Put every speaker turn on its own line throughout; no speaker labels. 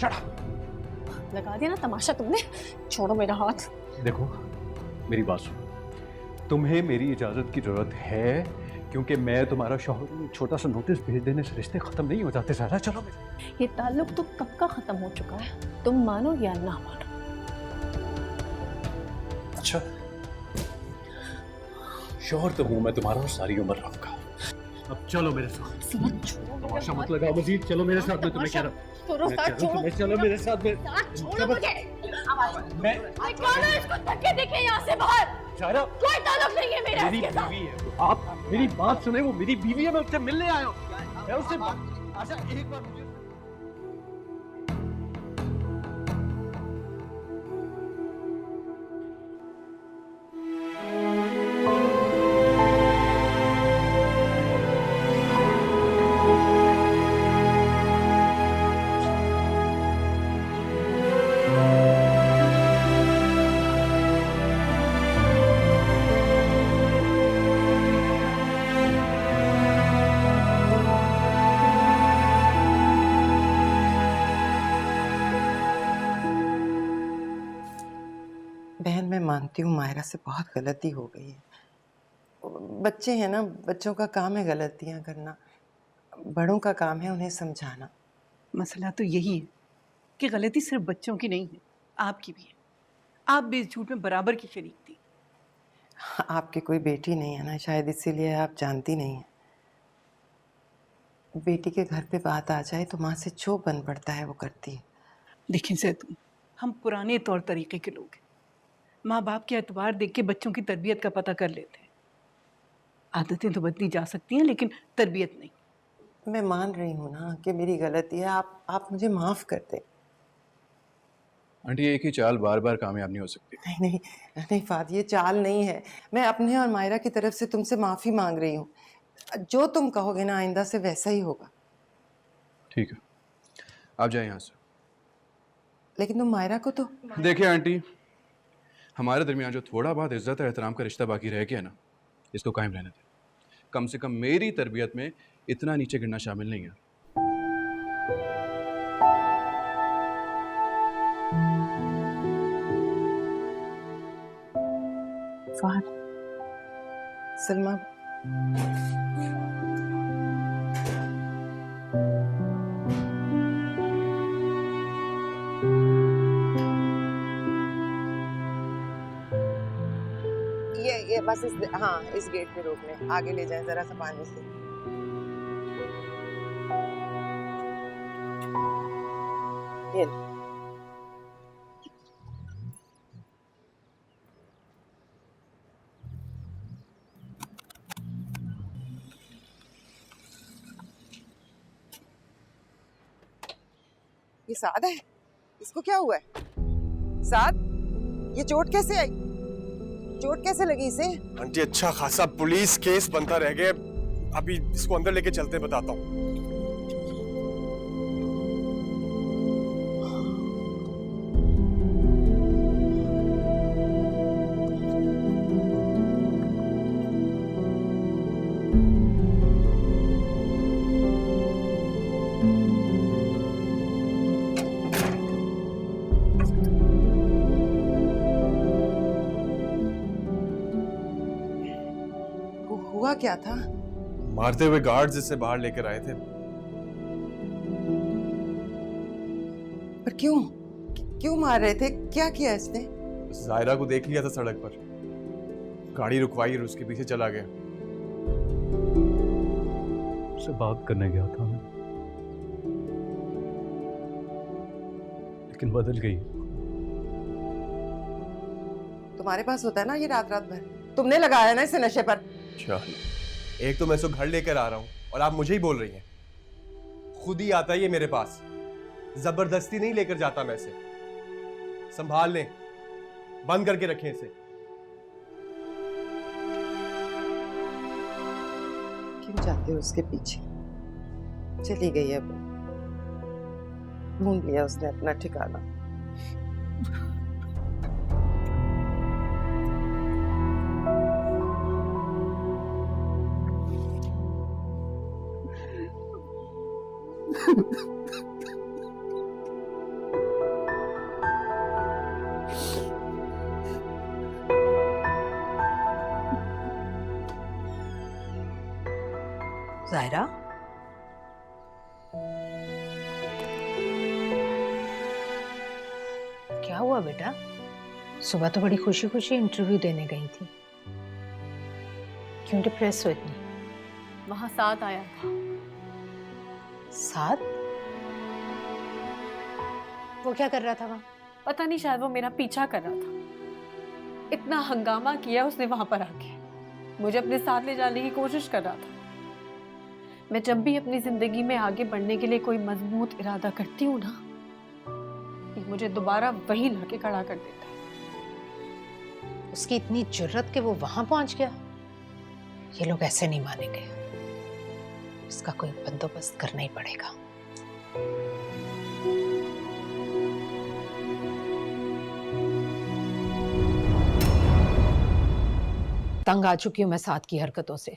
Shut up.
लगा दिया ना तमाशा तुमने, छोड़ो मेरा हाथ।
देखो मेरी बात सुनो, तुम्हें मेरी इजाजत की जरूरत है क्योंकि मैं तुम्हारा शौहर हूं। छोटा सा नोटिस भेज देने से रिश्ते खत्म नहीं हो जाते। ज़ायरा चलो।
ये ताल्लुक तो कब का खत्म हो चुका है, तुम मानो या ना मानो।
अच्छा, शौहर तो हूं मैं तुम्हारा और सारी उम्र रहूंगा। अब चलो मेरे साथ। तमाशा मत लगाओ मजीद, चलो मेरे साथ। मैं तुम्हें कह रहा हूं चलो मेरे साथ में।
छोड़ो मुझे।
मैं
निकालो इसको, धक्के देके यहाँ से बाहर।
ज़ायरा,
कोई ताल्लुक नहीं है मेरा
मेरी
इसके साथ।
बीवी है। आप मेरी बात सुने, वो मेरी बीवी है, मैं उससे मिलने आया हूँ। मैं उससे अच्छा एक बार मुझे
बहन, मैं मानती हूँ मायरा से बहुत गलती हो गई है। बच्चे हैं ना, बच्चों का काम है गलतियाँ करना, बड़ों का काम है उन्हें समझाना।
मसला तो यही है कि गलती सिर्फ बच्चों की नहीं है, आपकी भी है। आप भी इस झूठ में बराबर की शरीक थी।
आपकी कोई बेटी नहीं है ना, शायद इसीलिए आप जानती नहीं हैं। बेटी के घर पे बात आ जाए तो माँ से जो बन पड़ता है वो करती है।
देखिए जैतून, हम पुराने तौर तरीके के लोग हैं। माँ बाप के एतबार देख के बच्चों की तरबियत का पता कर लेते हैं। आदतें तो बदली जा सकती हैं लेकिन तरबियत नहीं।
मैं मान रही हूँ ना कि मेरी गलती है, आप मुझे माफ़ कर दें।
आंटी, एक ही चाल बार बार कामयाब नहीं हो सकती।
नहीं नहीं नहीं फाद, ये चाल नहीं है। मैं अपने और मायरा की तरफ से तुमसे माफ़ी मांग रही हूँ। जो तुम कहोगे ना आइंदा से वैसा ही होगा।
ठीक है, आप जाए यहाँ से।
लेकिन तुम मायरा को तो
देखिए आंटी, हमारे दरमियान जो थोड़ा बहुत इज्जत और एहतराम का रिश्ता बाकी रह गया ना, इसको कायम रहने दें। कम से कम मेरी तरबियत में इतना नीचे गिरना शामिल नहीं है।
फाद, सलमा, ये बस इस गेट पे रोक लें, आगे ले जाएं जरा सा पानी से। ये लो। ये साद है, इसको क्या हुआ है? साद, ये चोट कैसे आई? चोट कैसे लगी इसे?
आंटी, अच्छा खासा पुलिस केस बनता रह गया। अभी इसको अंदर लेके चलते बताता हूँ।
हुआ क्या था?
मारते हुए गार्ड्स इसे बाहर लेकर आए थे।
पर क्यों क्यों मार रहे थे? क्या किया इसने?
जायरा को देख लिया था सड़क पर, गाड़ी रुकवाई और उसके पीछे चला गया।
उससे बात करने गया था मैं, लेकिन बदल गई।
तुम्हारे पास होता है ना ये रात रात भर, तुमने लगाया ना इसे नशे पर।
अच्छा, एक तो मैं इसको घर लेकर आ रहा हूँ और आप मुझे ही बोल रही हैं। खुद ही आता है ये मेरे पास, जबरदस्ती नहीं लेकर जाता मैं इसे। संभाल लें, बंद करके रखें इसे।
क्यों जाते हो उसके पीछे? चली गई अब, ढूंढ लिया उसने अपना ठिकाना।
हुआ बेटा? सुबह तो बड़ी खुशी खुशी इंटरव्यू देने गई थी, क्यों डिप्रेस हो इतनी?
वहां साथ आया था।
साथ? वो क्या कर रहा था वहां?
पता नहीं, शायद वो मेरा पीछा कर रहा था। इतना हंगामा किया उसने वहां पर आके, मुझे अपने साथ ले जाने की कोशिश कर रहा था। मैं जब भी अपनी जिंदगी में आगे बढ़ने के लिए कोई मजबूत इरादा करती हूँ ना, ये मुझे दोबारा वही लाके खड़ा कर देता है।
उसकी इतनी जुर्रत कि वो वहां पहुंच गया। ये लोग ऐसे नहीं मानेंगे, इसका कोई बंदोबस्त करना ही पड़ेगा। तंग आ चुकी हूं मैं साथ की हरकतों से।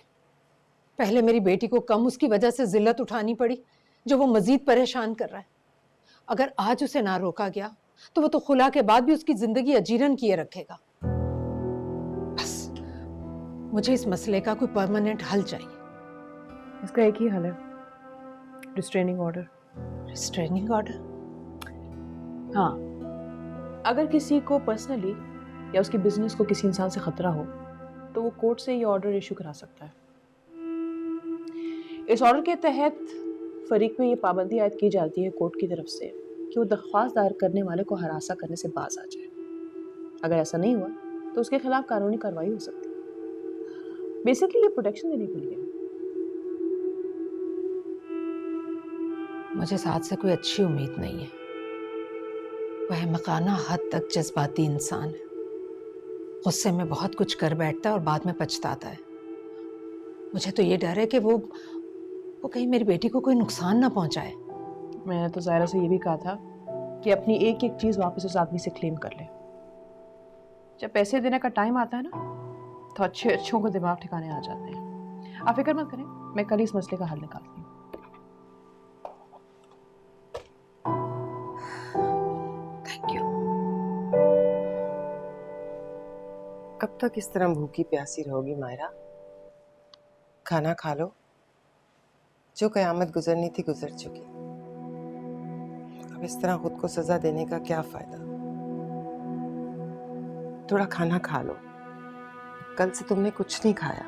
पहले मेरी बेटी को कम उसकी वजह से जिल्लत उठानी पड़ी, जो वो मजीद परेशान कर रहा है। अगर आज उसे ना रोका गया तो वो तो खुला के बाद भी उसकी जिंदगी अजीरन किए रखेगा। बस मुझे इस मसले का कोई परमानेंट हल चाहिए।
इसका एक ही हल है, रिस्ट्रेनिंग ऑर्डर।
Restraining order?
हाँ, अगर किसी को पर्सनली या उसके बिजनेस को किसी इंसान से खतरा हो तो वो कोर्ट से ये ऑर्डर इशू करा सकता है। इस ऑर्डर के तहत फरीक में ये पाबंदी आयद की जाती है कोर्ट की तरफ से कि वो दरख्वास्त दायर करने वाले को हरासा करने से बाज आ जाए। अगर ऐसा नहीं हुआ तो उसके खिलाफ कानूनी कार्रवाई हो सकती है। बेसिकली ये प्रोटेक्शन देने के लिए।
मुझे साथ से कोई अच्छी उम्मीद नहीं है। वह मकाना हद तक जज्बाती इंसान है, गुस्से में बहुत कुछ कर बैठता है और बाद में पछताता है। मुझे तो ये डर है कि वो कहीं मेरी बेटी को कोई नुकसान ना पहुंचाए।
मैंने तो ज़ायरा से ये भी कहा था कि अपनी एक एक चीज़ वापस उस आदमी से क्लेम कर ले। जब पैसे देने का टाइम आता है ना, तो अच्छों को दिमाग ठिकाने आ जाते हैं। आप फिक्र मत करें, मैं कल इस मसले का हल निकालती हूँ।
Thank you.
कब तक इस तरह भूखी प्यासी रहोगी मायरा? खाना खा लो। जो कयामत गुजरनी थी गुजर चुकी। अब इस तरह खुद को सजा देने का क्या फायदा? थोड़ा खाना खा लो। कल से तुमने कुछ नहीं खाया।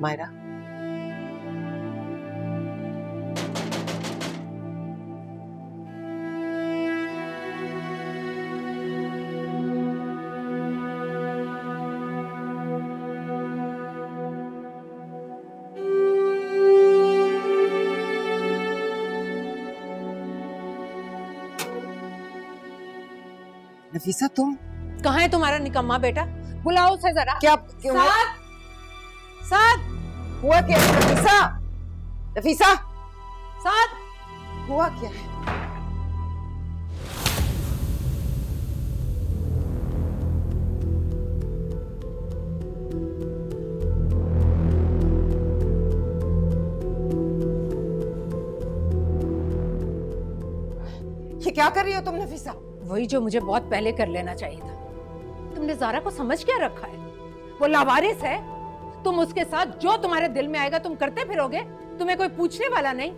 मायरा, नफीसा तुम
कहाँ है तुम्हारा निकम्मा बेटा? बुलाओ उसे जरा।
क्या क्यों?
साथ
हुआ क्या नफीसा? नफीसा
साथ
हुआ क्या है? ये क्या कर रही हो तुम नफीसा?
वही जो मुझे बहुत पहले कर लेना चाहिए था। तुमने ज़ारा को समझ क्या रखा है? वो लावारिस है। तुम उसके साथ जो तुम्हारे दिल में आएगा तुम करते फिरोगे, तुम्हें कोई पूछने वाला नहीं।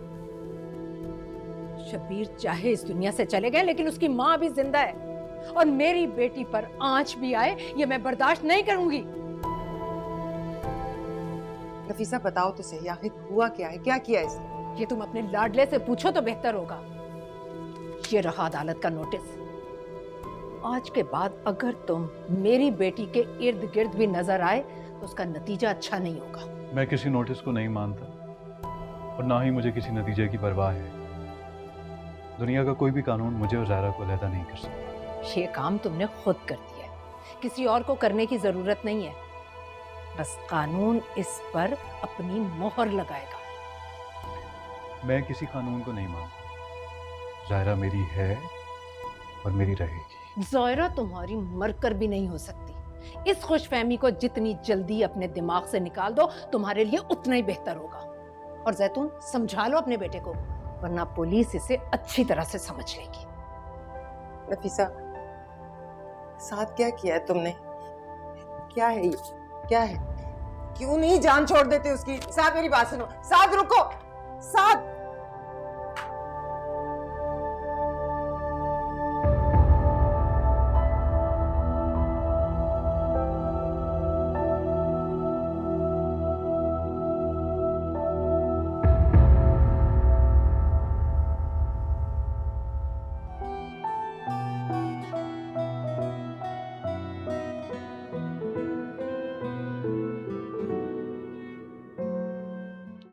शबीर चाहे इस दुनिया से चले गए, लेकिन उसकी माँ भी जिंदा है, और मेरी बेटी पर आंच भी आए ये मैं बर्दाश्त नहीं करूंगी।
नफीसा बताओ तो सही, आखिर हुआ क्या है? क्या किया इसने?
ये तुम अपने लाडले से पूछो तो बेहतर होगा। ये रहा अदालत का नोटिस। आज के बाद अगर तुम मेरी बेटी के इर्द गिर्द भी नजर आए तो उसका नतीजा अच्छा नहीं होगा।
मैं किसी नोटिस को नहीं मानता और ना ही मुझे किसी नतीजे की परवाह है। दुनिया का कोई भी कानून मुझे और ज़ारा को अलहदा नहीं कर सकता।
ये काम तुमने खुद कर दिया है, किसी और को करने की जरूरत नहीं है। बस कानून इस पर अपनी मोहर लगाएगा।
मैं किसी कानून को नहीं मानता। ज़ारा मेरी है और मेरी रहेगी।
ज़ायरा तुम्हारी मरकर भी नहीं हो सकती। इस खुशफहमी को जितनी जल्दी अपने दिमाग से निकाल दो तुम्हारे लिए उतना ही बेहतर होगा। और जैतून, समझा लो अपने बेटे को, वरना पुलिस इसे अच्छी तरह से समझ लेगी।
नफीसा, साथ क्या किया है तुमने? क्या है ये? क्या है? क्यों नहीं जान छोड़ देते उसकी? साथ मेरी बात सुनो। साथ रुको। साथ